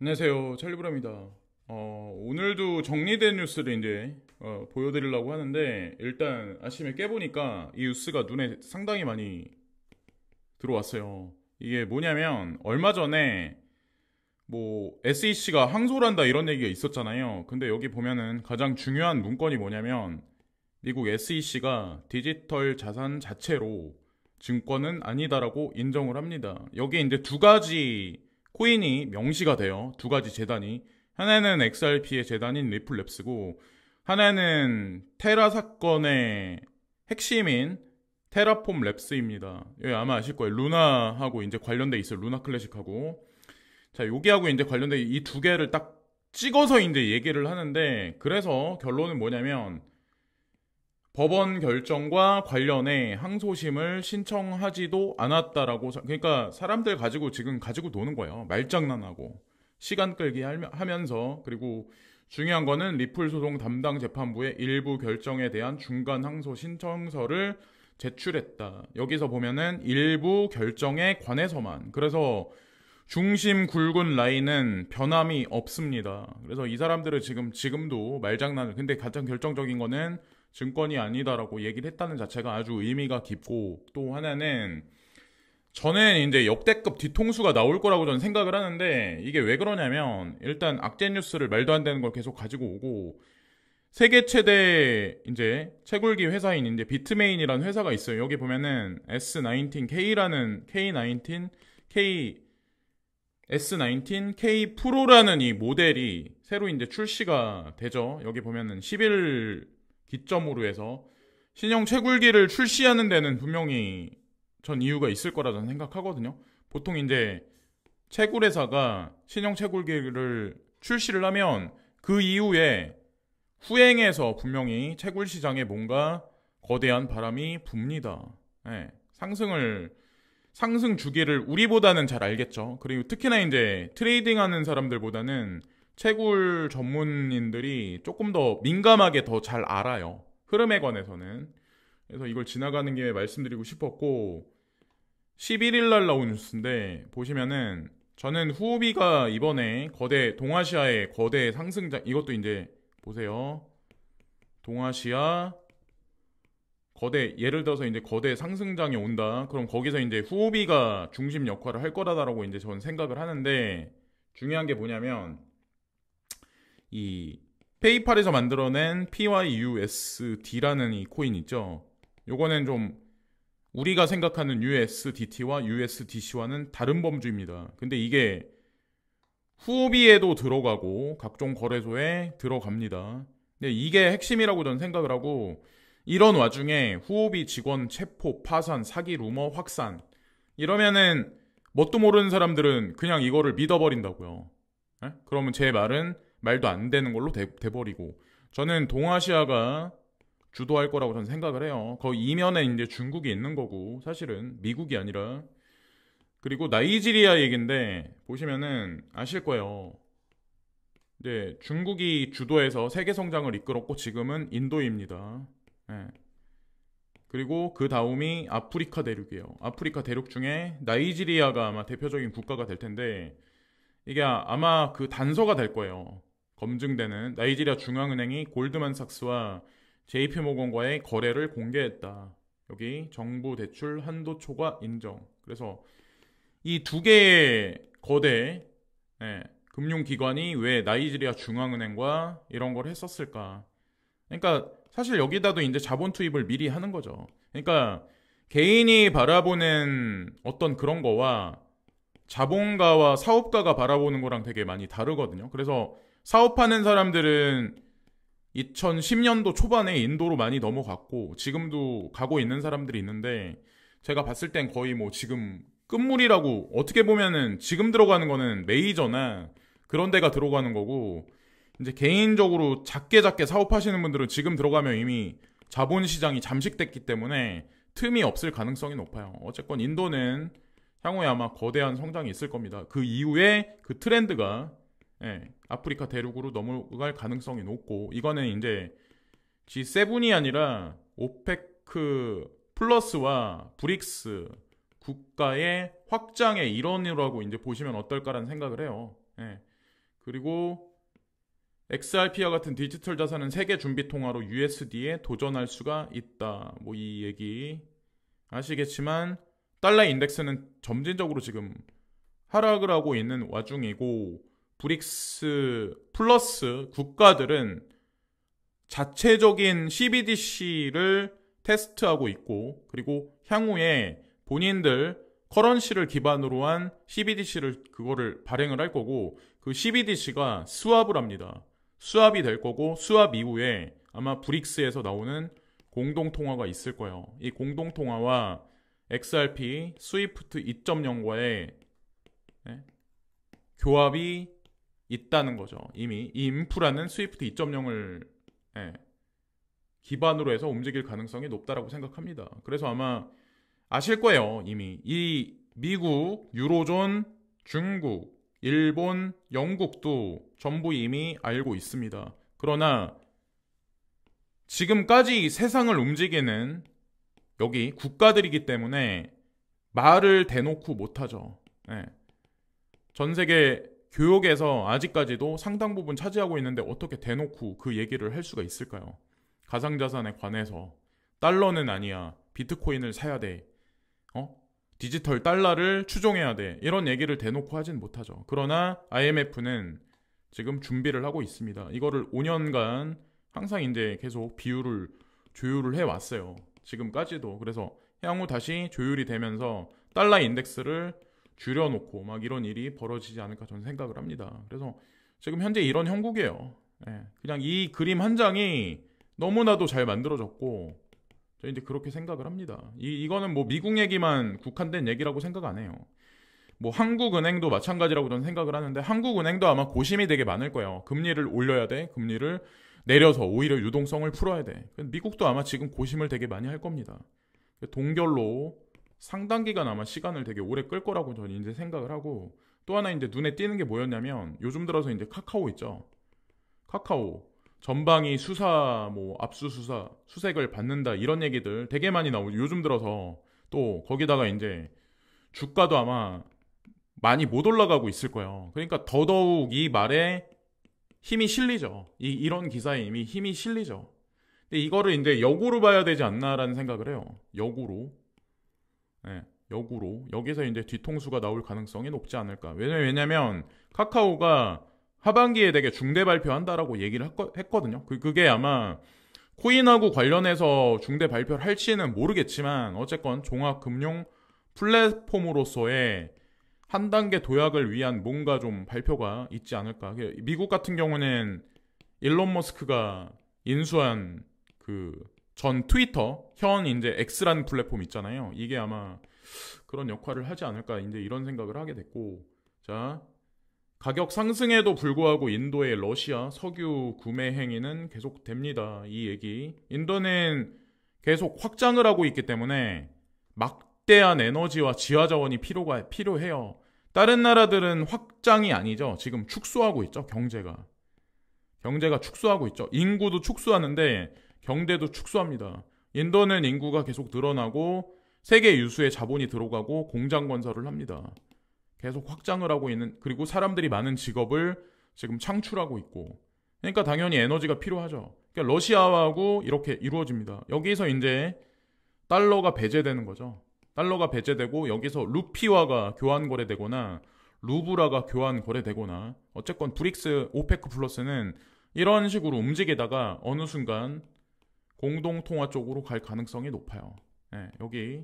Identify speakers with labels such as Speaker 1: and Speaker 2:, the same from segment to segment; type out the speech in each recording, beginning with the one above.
Speaker 1: 안녕하세요. 찰리브라입니다. 오늘도 정리된 뉴스를 이제 보여드리려고 하는데 일단 아침에 깨보니까 이 뉴스가 눈에 상당히 많이 들어왔어요. 이게 뭐냐면 얼마 전에 뭐 SEC가 항소를 한다 이런 얘기가 있었잖아요. 근데 여기 보면은 가장 중요한 문건이 뭐냐면 미국 SEC가 디지털 자산 자체로 증권은 아니다라고 인정을 합니다. 여기에 이제 두 가지 코인이 명시가 돼요. 두 가지 재단이. 하나는 XRP의 재단인 리플랩스고, 하나는 테라 사건의 핵심인 테라폼 랩스입니다. 여기 아마 아실 거예요. 루나하고 이제 관련돼 있어요. 루나 클래식하고. 자, 여기하고 이제 관련돼 이 두 개를 딱 찍어서 이제 얘기를 하는데, 그래서 결론은 뭐냐면, 법원 결정과 관련해 항소심을 신청하지도 않았다라고. 그러니까 사람들 가지고 지금 가지고 노는 거예요. 말장난하고 시간 끌기 하면서. 그리고 중요한 거는 리플 소송 담당 재판부의 일부 결정에 대한 중간 항소 신청서를 제출했다. 여기서 보면은 일부 결정에 관해서만. 그래서 중심 굵은 라인은 변함이 없습니다. 그래서 이 사람들은 지금도 말장난을. 근데 가장 결정적인 거는 증권이 아니다라고 얘기를 했다는 자체가 아주 의미가 깊고, 또 하나는 저는 이제 역대급 뒤통수가 나올 거라고 저는 생각을 하는데, 이게 왜 그러냐면 일단 악재 뉴스를 말도 안 되는 걸 계속 가지고 오고, 세계 최대 이제 채굴기 회사인 이제 비트메인이라는 회사가 있어요. 여기 보면은 S19K라는 K19 K S19 K 프로라는 이 모델이 새로 이제 출시가 되죠. 여기 보면은 10일 기점으로 해서 신형 채굴기를 출시하는 데는 분명히 전 이유가 있을 거라 저는 생각하거든요. 보통 이제 채굴회사가 신형 채굴기를 출시를 하면 그 이후에 후행해서 분명히 채굴 시장에 뭔가 거대한 바람이 붑니다. 예, 상승 주기를 우리보다는 잘 알겠죠. 그리고 특히나 이제 트레이딩하는 사람들보다는 채굴 전문인들이 조금 더 민감하게 더 잘 알아요. 흐름에 관해서는. 그래서 이걸 지나가는 김에 말씀드리고 싶었고, 11일 날 나온 뉴스인데 보시면은 저는 후오비가 이번에 동아시아의 거대 상승장, 이것도 이제 보세요. 동아시아 예를 들어서 이제 거대 상승장이 온다. 그럼 거기서 이제 후오비가 중심 역할을 할 거라고 이제 저는 생각을 하는데, 중요한 게 뭐냐면 이 페이팔에서 만들어낸 PYUSD라는 이 코인 있죠. 요거는 좀 우리가 생각하는 USDT와 USDC와는 다른 범주입니다. 근데 이게 후오비에도 들어가고 각종 거래소에 들어갑니다. 근데 이게 핵심이라고 저는 생각을 하고, 이런 와중에 후오비 직원 체포, 파산, 사기 루머 확산 이러면은 뭣도 모르는 사람들은 그냥 이거를 믿어버린다고요. 에? 그러면 제 말은 말도 안 되는 걸로 돼버리고, 저는 동아시아가 주도할 거라고 저는 생각을 해요. 거기 이면에 이제 중국이 있는 거고, 사실은 미국이 아니라. 그리고 나이지리아 얘긴데 보시면은 아실 거예요. 이제 중국이 주도해서 세계 성장을 이끌었고 지금은 인도입니다. 예. 그리고 그 다음이 아프리카 대륙이에요. 아프리카 대륙 중에 나이지리아가 아마 대표적인 국가가 될 텐데, 이게 아마 그 단서가 될 거예요. 검증되는. 나이지리아 중앙은행이 골드만삭스와 JP모건과의 거래를 공개했다. 여기 정부 대출 한도 초과 인정. 그래서 이 두 개의 거대 금융기관이 왜 나이지리아 중앙은행과 이런 걸 했었을까? 그러니까 사실 여기다도 이제 자본 투입을 미리 하는 거죠. 그러니까 개인이 바라보는 어떤 그런 거와 자본가와 사업가가 바라보는 거랑 되게 많이 다르거든요. 그래서 사업하는 사람들은 2010년도 초반에 인도로 많이 넘어갔고 지금도 가고 있는 사람들이 있는데, 제가 봤을 땐 거의 뭐 지금 끝물이라고. 어떻게 보면은 지금 들어가는 거는 메이저나 그런 데가 들어가는 거고, 이제 개인적으로 작게 사업하시는 분들은 지금 들어가면 이미 자본시장이 잠식됐기 때문에 틈이 없을 가능성이 높아요. 어쨌건 인도는 향후에 아마 거대한 성장이 있을 겁니다. 그 이후에 그 트렌드가 아프리카 대륙으로 넘어갈 가능성이 높고, 이거는 이제 G7이 아니라 오페크 플러스와 브릭스 국가의 확장의 일원이라고 이제 보시면 어떨까라는 생각을 해요. 예. 그리고 XRP와 같은 디지털 자산은 세계 준비 통화로 USD에 도전할 수가 있다. 뭐 이 얘기 아시겠지만 달러 인덱스는 점진적으로 지금 하락을 하고 있는 와중이고 브릭스 플러스 국가들은 자체적인 CBDC를 테스트하고 있고 그리고 향후에 본인들 커런시를 기반으로 한 CBDC를 그거를 발행을 할 거고 그 CBDC가 스왑을 합니다. 스왑이 될 거고 스왑 이후에 아마 브릭스에서 나오는 공동통화가 있을 거예요. 이 공동통화와 XRP 스위프트 2.0과의 교합이 있다는 거죠. 이미 이 인프라는 스위프트 2.0을 기반으로 해서 움직일 가능성이 높다라고 생각합니다. 그래서 아마 아실 거예요. 이미 이 미국, 유로존, 중국, 일본, 영국도 전부 이미 알고 있습니다. 그러나 지금까지 세상을 움직이는 여기 국가들이기 때문에 말을 대놓고 못하죠. 전 세계 교역에서 아직까지도 상당 부분 차지하고 있는데 어떻게 대놓고 그 얘기를 할 수가 있을까요? 가상자산에 관해서 달러는 아니야. 비트코인을 사야 돼. 디지털 달러를 추종해야 돼. 이런 얘기를 대놓고 하진 못하죠. 그러나 IMF는 지금 준비를 하고 있습니다. 이거를 5년간 항상 이제 계속 조율을 해왔어요. 지금까지도. 그래서 향후 다시 조율이 되면서 달러 인덱스를 줄여놓고 막 이런 일이 벌어지지 않을까 저는 생각을 합니다. 그래서 지금 현재 이런 형국이에요. 그냥 이 그림 한 장이 너무나도 잘 만들어졌고 저 이제 그렇게 생각을 합니다. 이거는 뭐 미국 얘기만 국한된 얘기라고 생각 안 해요. 뭐 한국은행도 마찬가지라고 저는 생각을 하는데 한국은행도 아마 고심이 되게 많을 거예요. 금리를 올려야 돼. 금리를 내려서 오히려 유동성을 풀어야 돼. 미국도 아마 지금 고심을 되게 많이 할 겁니다. 동결로 상당 기간 아마 시간을 되게 오래 끌 거라고 저는 이제 생각을 하고 또 하나 이제 눈에 띄는 게 뭐였냐면 요즘 들어서 이제 카카오 있죠. 카카오 전방위 수사 뭐 압수수사 수색을 받는다 이런 얘기들 되게 많이 나오죠. 요즘 들어서 또 거기다가 이제 주가도 아마 많이 못 올라가고 있을 거예요. 그러니까 더더욱 이 말에 힘이 실리죠. 이런 기사에 이미 힘이 실리죠. 근데 이거를 이제 역으로 봐야 되지 않나라는 생각을 해요. 역으로. 역으로. 여기서 이제 뒤통수가 나올 가능성이 높지 않을까. 왜냐면 카카오가 하반기에 되게 중대 발표한다라고 얘기를 했거든요. 그게 아마 코인하고 관련해서 중대 발표를 할지는 모르겠지만 어쨌건 종합금융 플랫폼으로서의 한 단계 도약을 위한 뭔가 좀 발표가 있지 않을까. 미국 같은 경우는 일론 머스크가 인수한 그 전 트위터, 현 이제 X라는 플랫폼 있잖아요. 이게 아마 그런 역할을 하지 않을까. 이제 이런 생각을 하게 됐고. 자, 가격 상승에도 불구하고 인도의 러시아 석유 구매 행위는 계속됩니다. 이 얘기. 인도는 계속 확장을 하고 있기 때문에 막대한 에너지와 지하 자원이 필요해요. 다른 나라들은 확장이 아니죠. 지금 축소하고 있죠. 경제가 축소하고 있죠. 인구도 축소하는데 경제도 축소합니다. 인도는 인구가 계속 늘어나고 세계 유수의 자본이 들어가고 공장 건설을 합니다. 계속 확장을 하고 있는 그리고 사람들이 많은 직업을 지금 창출하고 있고 그러니까 당연히 에너지가 필요하죠. 그러니까 러시아하고 이렇게 이루어집니다. 여기서 이제 달러가 배제되는 거죠. 달러가 배제되고 여기서 루피화가 교환 거래되거나 루브라가 교환 거래되거나 어쨌건 브릭스 오페크 플러스는 이런 식으로 움직이다가 어느 순간 공동통화 쪽으로 갈 가능성이 높아요. 여기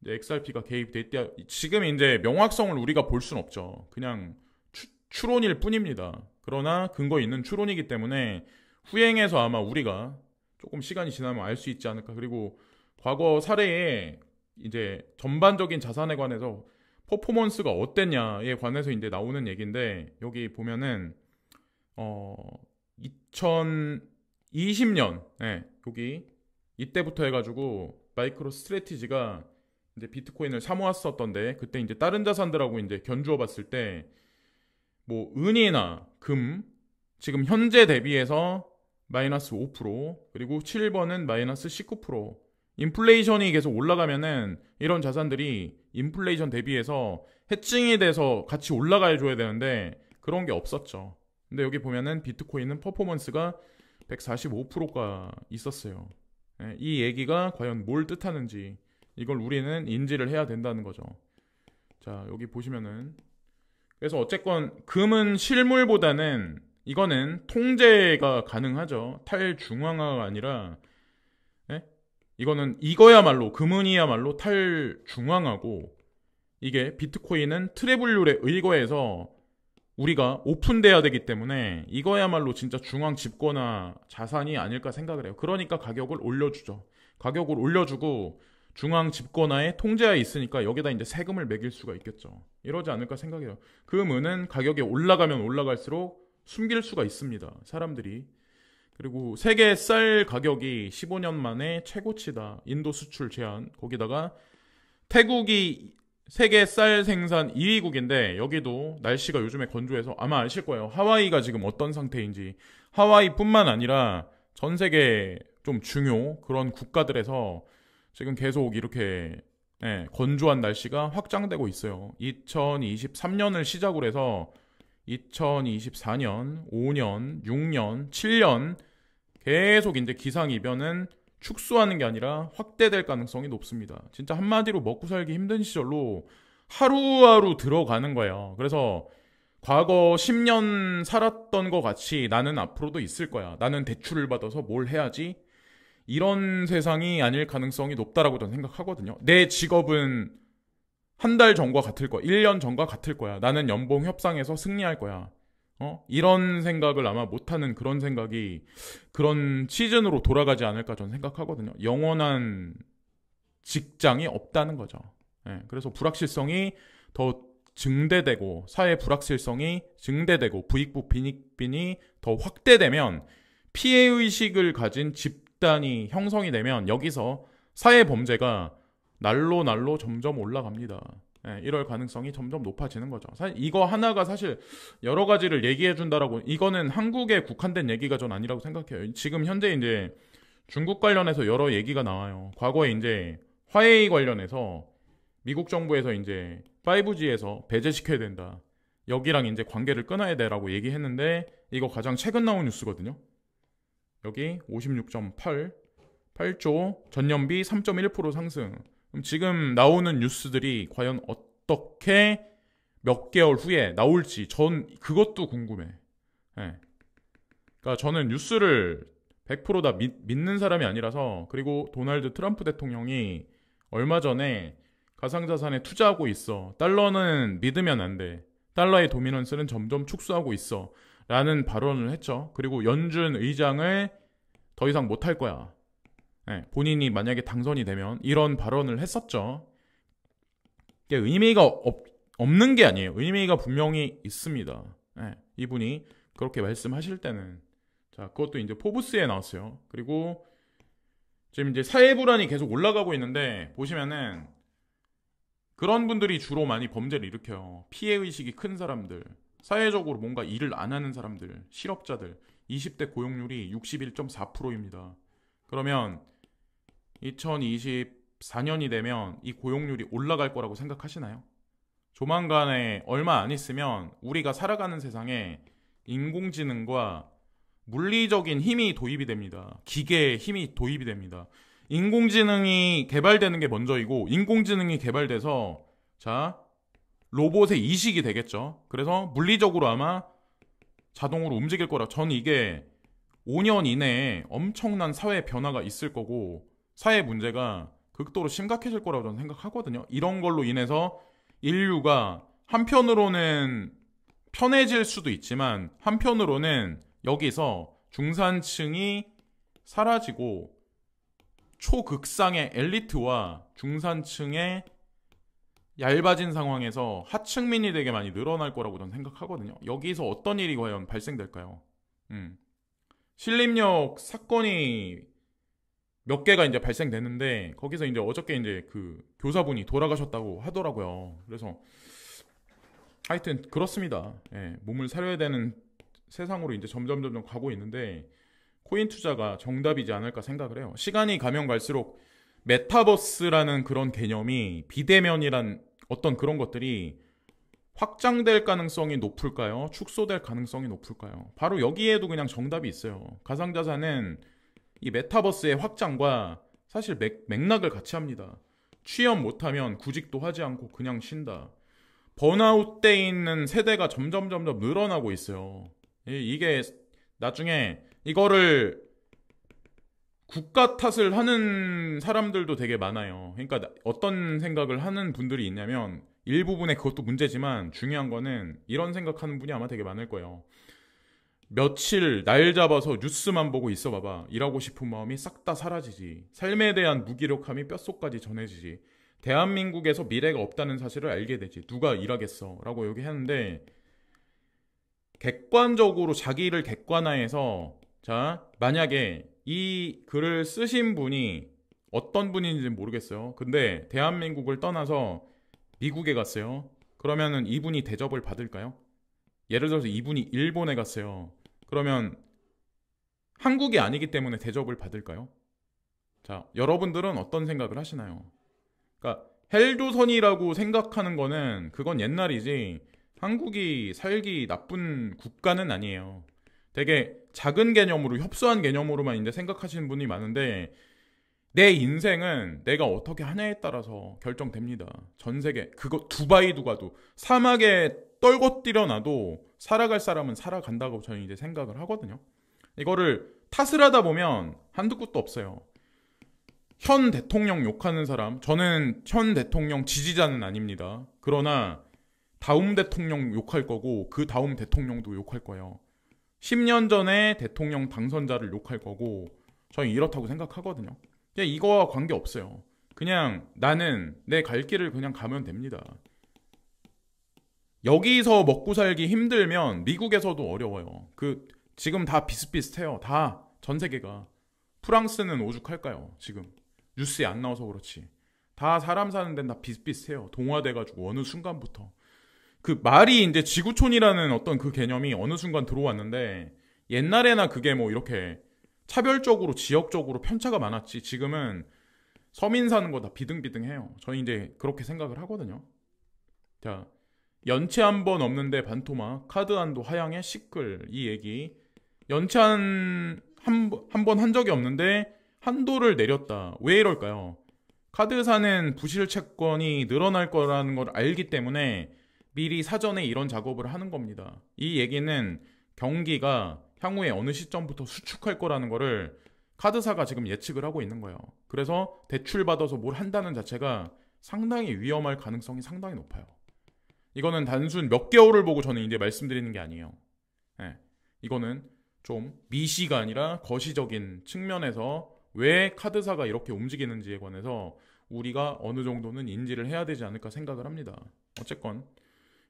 Speaker 1: XRP가 개입돼 있대. 지금 이제 명확성을 우리가 볼 수는 없죠. 그냥 추론일 뿐입니다. 그러나 근거 있는 추론이기 때문에 후행해서 아마 우리가 조금 시간이 지나면 알 수 있지 않을까. 그리고 과거 사례에 이제 전반적인 자산에 관해서 퍼포먼스가 어땠냐에 관해서 이제 나오는 얘기인데 여기 보면은 2020년 여기 이때부터 해가지고 마이크로 스트래티지가 이제 비트코인을 사모았었던데 그때 이제 다른 자산들하고 이제 견주어 봤을 때 뭐 은이나 금 지금 현재 대비해서 마이너스 5% 그리고 7번은 마이너스 19% 인플레이션이 계속 올라가면은 이런 자산들이 인플레이션 대비해서 해칭이 돼서 같이 올라가 줘야 되는데 그런 게 없었죠. 근데 여기 보면은 비트코인은 퍼포먼스가 145%가 있었어요. 예, 이 얘기가 과연 뭘 뜻하는지 이걸 우리는 인지를 해야 된다는 거죠. 자, 여기 보시면은 그래서 어쨌건 금은 실물보다는 이거는 통제가 가능하죠. 탈중앙화가 아니라 예? 이거는 이거야말로 금은이야말로 탈중앙화고 이게 비트코인은 트래블률에 의거해서 우리가 오픈돼야 되기 때문에 이거야말로 진짜 중앙 집권화 자산이 아닐까 생각을 해요. 그러니까 가격을 올려주죠. 가격을 올려주고 중앙 집권화에 통제하에 있으니까 여기다 이제 세금을 매길 수가 있겠죠. 이러지 않을까 생각해요. 금은은 가격이 올라가면 올라갈수록 숨길 수가 있습니다. 사람들이. 그리고 세계 쌀 가격이 15년 만에 최고치다. 인도 수출 제한. 거기다가 태국이 세계 쌀 생산 2위국인데 여기도 날씨가 요즘에 건조해서 아마 아실 거예요. 하와이가 지금 어떤 상태인지. 하와이뿐만 아니라 전 세계 좀 중요 그런 국가들에서 지금 계속 이렇게 건조한 날씨가 확장되고 있어요. 2023년을 시작으로 해서 2024년, 5년, 6년, 7년 계속 이제 기상이변은 축소하는 게 아니라 확대될 가능성이 높습니다. 진짜 한마디로 먹고 살기 힘든 시절로 하루하루 들어가는 거예요. 그래서 과거 10년 살았던 것 같이 나는 앞으로도 있을 거야. 나는 대출을 받아서 뭘 해야지? 이런 세상이 아닐 가능성이 높다라고 저는 생각하거든요. 내 직업은 한 달 전과 같을 거야. 1년 전과 같을 거야. 나는 연봉 협상에서 승리할 거야. 이런 생각을 아마 못하는 그런 생각이 그런 시즌으로 돌아가지 않을까 저는 생각하거든요. 영원한 직장이 없다는 거죠. 그래서 불확실성이 더 증대되고 사회 불확실성이 증대되고 부익부 빈익빈이 더 확대되면 피해의식을 가진 집단이 형성이 되면 여기서 사회 범죄가 날로 날로 점점 올라갑니다. 이럴 가능성이 점점 높아지는 거죠. 사실 이거 하나가 사실 여러 가지를 얘기해 준다라고 이거는 한국에 국한된 얘기가 전 아니라고 생각해요. 지금 현재 이제 중국 관련해서 여러 얘기가 나와요. 과거에 이제 화웨이 관련해서 미국 정부에서 이제 5G에서 배제시켜야 된다. 여기랑 이제 관계를 끊어야 돼라고 얘기했는데 이거 가장 최근 나온 뉴스거든요. 여기 56.8 8조 전년비 3.1% 상승. 그럼 지금 나오는 뉴스들이 과연 어떻게 몇 개월 후에 나올지 전 그것도 궁금해. 그러니까 저는 뉴스를 100%다 믿는 사람이 아니라서 그리고 도널드 트럼프 대통령이 얼마 전에 가상자산에 투자하고 있어. 달러는 믿으면 안 돼. 달러의 도미넌스는 점점 축소하고 있어. 라는 발언을 했죠. 그리고 연준 의장을 더 이상 못할 거야. 본인이 만약에 당선이 되면 이런 발언을 했었죠. 이게 의미가 없는 게 아니에요. 의미가 분명히 있습니다. 이분이 그렇게 말씀하실 때는 자 그것도 이제 포브스에 나왔어요. 그리고 지금 이제 사회 불안이 계속 올라가고 있는데 보시면은 그런 분들이 주로 많이 범죄를 일으켜요. 피해의식이 큰 사람들, 사회적으로 뭔가 일을 안 하는 사람들, 실업자들, 20대 고용률이 61.4%입니다. 그러면 2024년이 되면 이 고용률이 올라갈 거라고 생각하시나요? 조만간에 얼마 안 있으면 우리가 살아가는 세상에 인공지능과 물리적인 힘이 도입이 됩니다. 기계의 힘이 도입이 됩니다. 인공지능이 개발되는 게 먼저이고 인공지능이 개발돼서 자 로봇의 이식이 되겠죠. 그래서 물리적으로 아마 자동으로 움직일 거라. 전 이게 5년 이내에 엄청난 사회 변화가 있을 거고 사회 문제가 극도로 심각해질 거라고 저는 생각하거든요. 이런 걸로 인해서 인류가 한편으로는 편해질 수도 있지만 한편으로는 여기서 중산층이 사라지고 초극상의 엘리트와 중산층의 얇아진 상황에서 하층민이 되게 많이 늘어날 거라고 저는 생각하거든요. 여기서 어떤 일이 과연 발생될까요? 신림역 사건이 몇 개가 이제 발생됐는데 거기서 이제 어저께 이제 그 교사분이 돌아가셨다고 하더라고요. 그래서 하여튼 그렇습니다. 몸을 사려야 되는 세상으로 이제 점점 가고 있는데 코인 투자가 정답이지 않을까 생각을 해요. 시간이 가면 갈수록 메타버스라는 그런 개념이 비대면이란 어떤 그런 것들이 확장될 가능성이 높을까요? 축소될 가능성이 높을까요? 바로 여기에도 그냥 정답이 있어요. 가상자산은 이 메타버스의 확장과 사실 맥락을 같이 합니다. 취업 못하면 구직도 하지 않고 그냥 쉰다. 번아웃 돼 있는 세대가 점점 늘어나고 있어요. 이게 나중에 이거를 국가 탓을 하는 사람들도 되게 많아요. 그러니까 어떤 생각을 하는 분들이 있냐면 일부분에 그것도 문제지만 중요한 거는 이런 생각하는 분이 아마 되게 많을 거예요. 며칠 날 잡아서 뉴스만 보고 있어 봐봐. 일하고 싶은 마음이 싹 다 사라지지. 삶에 대한 무기력함이 뼛속까지 전해지지. 대한민국에서 미래가 없다는 사실을 알게 되지. 누가 일하겠어? 라고 얘기하는데 객관적으로 자기를 객관화해서 자, 만약에 이 글을 쓰신 분이 어떤 분인지는 모르겠어요. 근데 대한민국을 떠나서 미국에 갔어요. 그러면은 이분이 대접을 받을까요? 예를 들어서 이분이 일본에 갔어요. 그러면 한국이 아니기 때문에 대접을 받을까요? 자, 여러분들은 어떤 생각을 하시나요? 그러니까 헬조선이라고 생각하는 거는 그건 옛날이지 한국이 살기 나쁜 국가는 아니에요. 되게 작은 개념으로 협소한 개념으로만 이제 생각하시는 분이 많은데 내 인생은 내가 어떻게 하냐에 따라서 결정됩니다. 전 세계 그거 두바이도 가도 사막에 떨궈 놔도 살아갈 사람은 살아간다고 저는 이제 생각을 하거든요. 이거를 탓을 하다 보면 한두 끝도 없어요. 현 대통령 욕하는 사람, 저는 현 대통령 지지자는 아닙니다. 그러나 다음 대통령 욕할 거고 그 다음 대통령도 욕할 거예요. 10년 전에 대통령 당선자를 욕할 거고 저는 이렇다고 생각하거든요. 그냥 이거와 관계없어요. 그냥 나는 내 갈 길을 그냥 가면 됩니다. 여기서 먹고 살기 힘들면 미국에서도 어려워요. 지금 다 비슷비슷해요. 다 전 세계가. 프랑스는 오죽할까요? 지금 뉴스에 안 나와서 그렇지. 다 사람 사는 데는 다 비슷비슷해요. 동화돼가지고 어느 순간부터. 그 말이 이제 지구촌이라는 어떤 그 개념이 어느 순간 들어왔는데 옛날에나 그게 뭐 이렇게 차별적으로 지역적으로 편차가 많았지. 지금은 서민 사는 거 다 비등비등해요. 저는 이제 그렇게 생각을 하거든요. 자, 연체 한 번 없는데 반토막, 카드 한도 하향에 시끌. 이 얘기. 연체 한 번 한 적이 없는데 한도를 내렸다. 왜 이럴까요? 카드사는 부실 채권이 늘어날 거라는 걸 알기 때문에 미리 사전에 이런 작업을 하는 겁니다. 이 얘기는 경기가 향후에 어느 시점부터 수축할 거라는 거를 카드사가 지금 예측을 하고 있는 거예요. 그래서 대출 받아서 뭘 한다는 자체가 상당히 위험할 가능성이 상당히 높아요. 이거는 단순 몇 개월을 보고 저는 이제 말씀드리는 게 아니에요. 네. 이거는 좀 미시가 아니라 거시적인 측면에서 왜 카드사가 이렇게 움직이는지에 관해서 우리가 어느 정도는 인지를 해야 되지 않을까 생각을 합니다. 어쨌건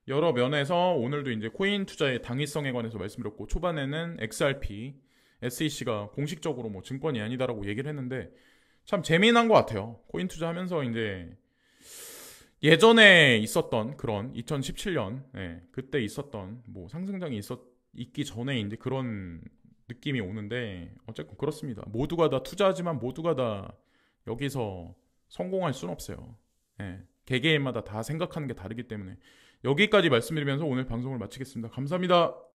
Speaker 1: 여러 면에서 오늘도 이제 코인 투자의 당위성에 관해서 말씀드렸고 초반에는 XRP, SEC가 공식적으로 뭐 증권이 아니다라고 얘기를 했는데 참 재미난 것 같아요. 코인 투자하면서 이제 예전에 있었던 그런 2017년 그때 있었던 뭐 상승장이 있기 전에 이제 그런 느낌이 오는데 어쨌건 그렇습니다. 모두가 다 투자하지만 모두가 다 여기서 성공할 수는 없어요. 개개인마다 다 생각하는 게 다르기 때문에 여기까지 말씀드리면서 오늘 방송을 마치겠습니다. 감사합니다.